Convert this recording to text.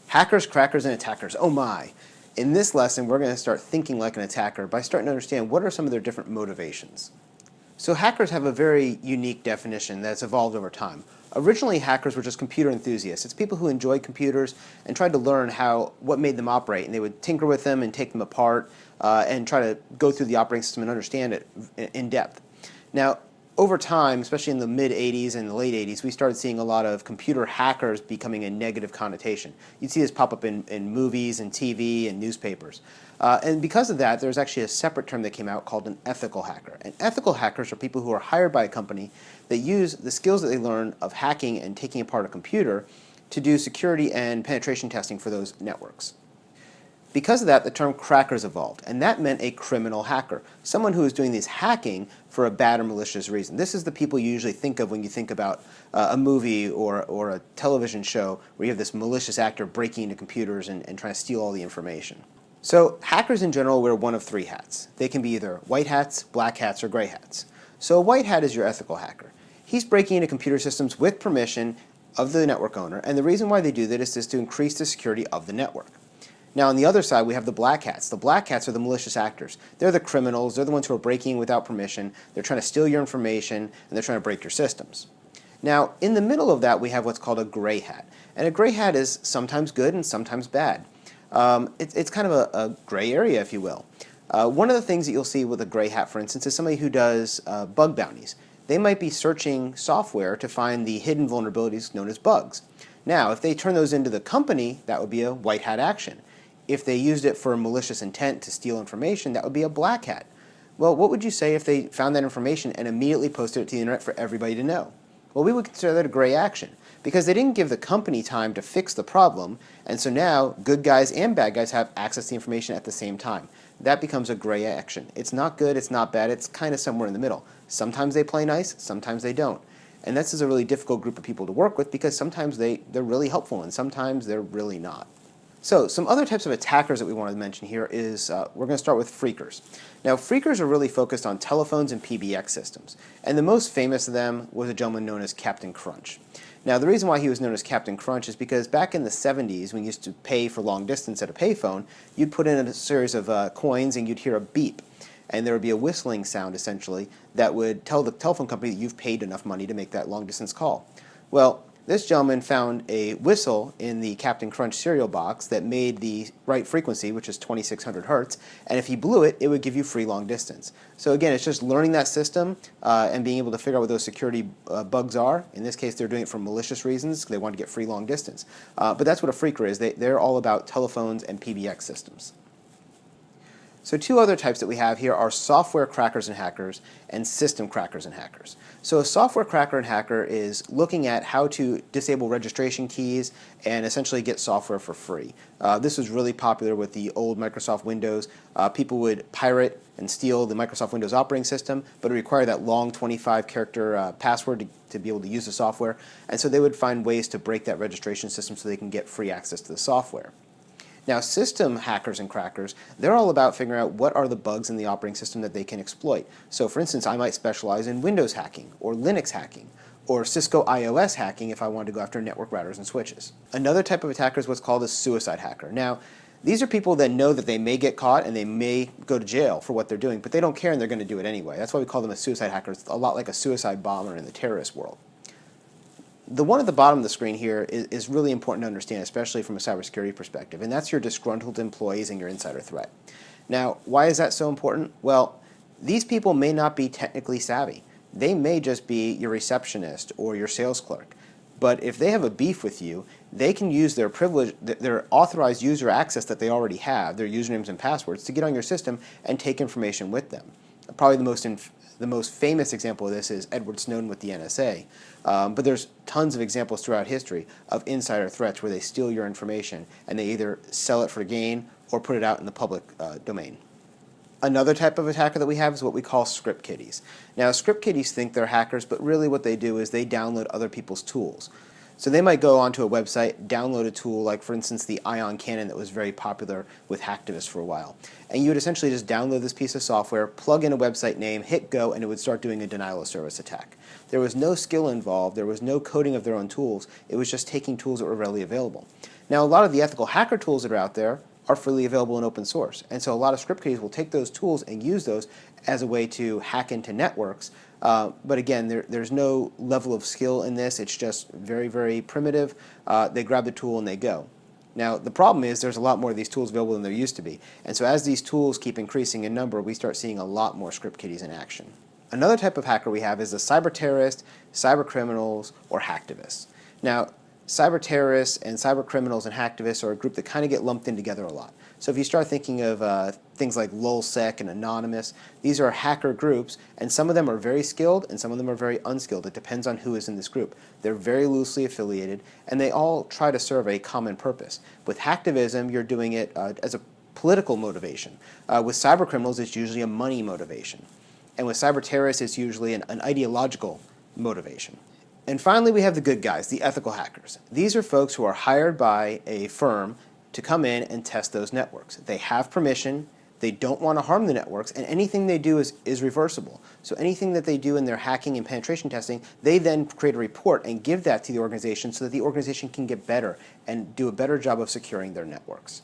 Hackers, crackers, and attackers. Oh my! In this lesson, we're going to start thinking like an attacker by starting to understand what are some of their different motivations. So hackers have a very unique definition that's evolved over time. Originally, hackers were just computer enthusiasts. It's people who enjoyed computers and tried to learn what made them operate, and they would tinker with them and take them apart and try to go through the operating system and understand it in depth. Now, over time, especially in the mid-'80s and the late '80s, we started seeing a lot of computer hackers becoming a negative connotation. You'd see this pop up in movies and TV and newspapers. And because of that, there's actually a separate term that came out called an ethical hacker. And ethical hackers are people who are hired by a company that use the skills that they learn of hacking and taking apart a computer to do security and penetration testing for those networks. Because of that, the term crackers evolved, and that meant a criminal hacker, someone who is doing this hacking for a bad or malicious reason. This is the people you usually think of when you think about a movie or a television show where you have this malicious actor breaking into computers and trying to steal all the information. So hackers in general wear one of three hats. They can be either white hats, black hats, or gray hats. So a white hat is your ethical hacker. He's breaking into computer systems with permission of the network owner, and the reason why they do that is just to increase the security of the network. Now on the other side we have the black hats. The black hats are the malicious actors. They're the criminals, they're the ones who are breaking without permission, they're trying to steal your information, and they're trying to break your systems. Now in the middle of that we have what's called a gray hat. And a gray hat is sometimes good and sometimes bad. It's kind of a gray area, if you will. One of the things that you'll see with a gray hat, for instance, is somebody who does bug bounties. They might be searching software to find the hidden vulnerabilities known as bugs. Now if they turn those into the company, that would be a white hat action. If they used it for malicious intent to steal information, that would be a black hat. Well, what would you say if they found that information and immediately posted it to the internet for everybody to know? Well, we would consider that a gray action because they didn't give the company time to fix the problem, and so now good guys and bad guys have access to the information at the same time. That becomes a gray action. It's not good, it's not bad, it's kind of somewhere in the middle. Sometimes they play nice, sometimes they don't. And this is a really difficult group of people to work with because sometimes they're really helpful and sometimes they're really not. So some other types of attackers that we want to mention here is we're going to start with phreakers. Now phreakers are really focused on telephones and PBX systems, and the most famous of them was a gentleman known as Captain Crunch. Now the reason why he was known as Captain Crunch is because back in the 70s when you used to pay for long distance at a payphone, you'd put in a series of coins and you'd hear a beep, and there would be a whistling sound essentially that would tell the telephone company that you've paid enough money to make that long distance call. Well, this gentleman found a whistle in the Captain Crunch cereal box that made the right frequency, which is 2600 hertz, and if he blew it, it would give you free long distance. So again, it's just learning that system and being able to figure out what those security bugs are. In this case, they're doing it for malicious reasons. They want to get free long distance. But that's what a phreaker is. They're all about telephones and PBX systems. So two other types that we have here are software crackers and hackers and system crackers and hackers. So a software cracker and hacker is looking at how to disable registration keys and essentially get software for free. This was really popular with the old Microsoft Windows. People would pirate and steal the Microsoft Windows operating system, but it required that long 25-character password to be able to use the software. And so they would find ways to break that registration system so they can get free access to the software. Now system hackers and crackers, they're all about figuring out what are the bugs in the operating system that they can exploit. So for instance, I might specialize in Windows hacking or Linux hacking or Cisco iOS hacking if I wanted to go after network routers and switches. Another type of attacker is what's called a suicide hacker. Now these are people that know that they may get caught and they may go to jail for what they're doing, but they don't care and they're going to do it anyway. That's why we call them a suicide hacker. It's a lot like a suicide bomber in the terrorist world. The one at the bottom of the screen here is really important to understand, especially from a cybersecurity perspective, and that's your disgruntled employees and your insider threat. Now, why is that so important? Well, these people may not be technically savvy. They may just be your receptionist or your sales clerk. But if they have a beef with you, they can use their privilege, their authorized user access that they already have, their usernames and passwords, to get on your system and take information with them. Probably the most famous example of this is Edward Snowden with the NSA. But there's tons of examples throughout history of insider threats where they steal your information and they either sell it for gain or put it out in the public domain. Another type of attacker that we have is what we call script kiddies. Now script kiddies think they're hackers, but really what they do is they download other people's tools. So they might go onto a website, download a tool like for instance the Ion Cannon that was very popular with hacktivists for a while. And you would essentially just download this piece of software, plug in a website name, hit go, and it would start doing a denial of service attack. There was no skill involved, there was no coding of their own tools, it was just taking tools that were readily available. Now, a lot of the ethical hacker tools that are out there are freely available and open source, and so a lot of script kiddies will take those tools and use those as a way to hack into networks. But again, there's no level of skill in this. It's just very, very primitive. They grab the tool and they go. Now, the problem is there's a lot more of these tools available than there used to be. And so as these tools keep increasing in number, we start seeing a lot more script kiddies in action. Another type of hacker we have is the cyber terrorist, cyber criminals, or hacktivists. Now, cyber terrorists and cyber criminals and hacktivists are a group that kind of get lumped in together a lot. So if you start thinking of things like LulzSec and Anonymous, these are hacker groups, and some of them are very skilled and some of them are very unskilled. It depends on who is in this group. They're very loosely affiliated, and they all try to serve a common purpose. With hacktivism, you're doing it as a political motivation. With cyber criminals, it's usually a money motivation. And with cyber terrorists, it's usually an ideological motivation. And finally, we have the good guys, the ethical hackers. These are folks who are hired by a firm to come in and test those networks. They have permission, they don't want to harm the networks, and anything they do is reversible. So anything that they do in their hacking and penetration testing, they then create a report and give that to the organization so that the organization can get better and do a better job of securing their networks.